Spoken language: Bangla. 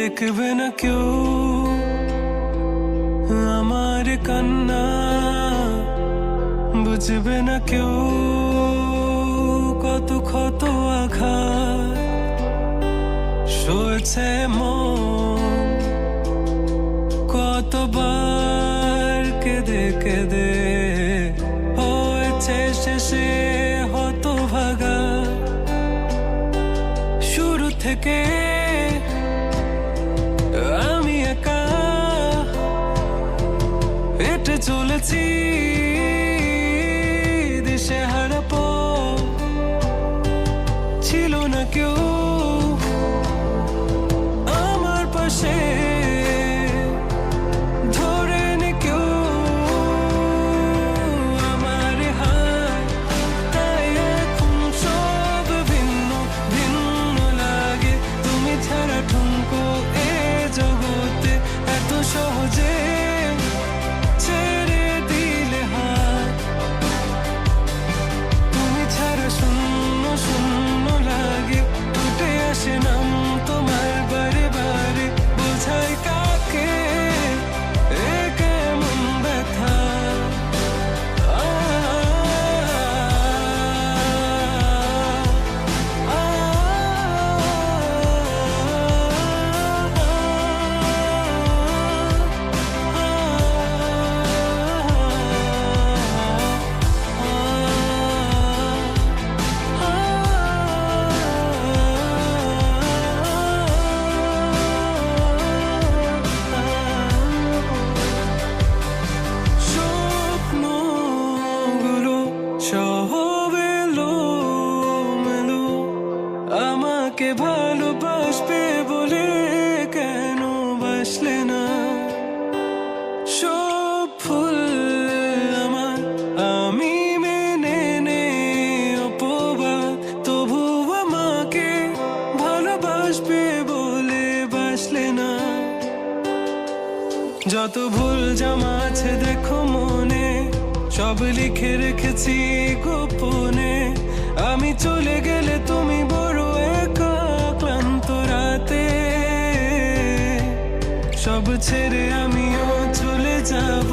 দেখবে না কেউ আমার কান্না, বুঝবে না কেউ কত ক্ষত আঘাত সয়েছে মন, কতবার কেঁদে কেঁদে হয়েছে শেষে হতভাগা। শুরু থেকে আমি একা হেঁটে চলেছি দিশেহারা পথ, ছিল না কেউ আমার পাশে ধরে নে কেউ আমার হাত, তাই এখন সব ভিন্ন ভিন্ন লাগে। তুমি ছাড়া ঠুনকো এ জগতে এত সহজে ছেড়ে দিলে হাত। তুমি ছাড়া শূন্য শূন্য লাগে, উঠে আসে নাম তোমার বারে বারে। বোঝাই কাকে এ কেমন ব্যথা, স্বপ্নগুলো সব এলোমেলো, আমাকে ভালোবাসবে বলে কেন বাসলে না? সব ফুল আমার আমি মেনে নে অপবাদ, তবু আমাকে ভালোবাসবে বলে বাসলে না। যত ভুল জমা আছে দেখো মনে, সব লিখে রেখেছি গোপনে। আমি চলে গেলে তুমি বড় একা ক্লান্ত রাতে, সব ছেড়ে আমিও চলে যাব।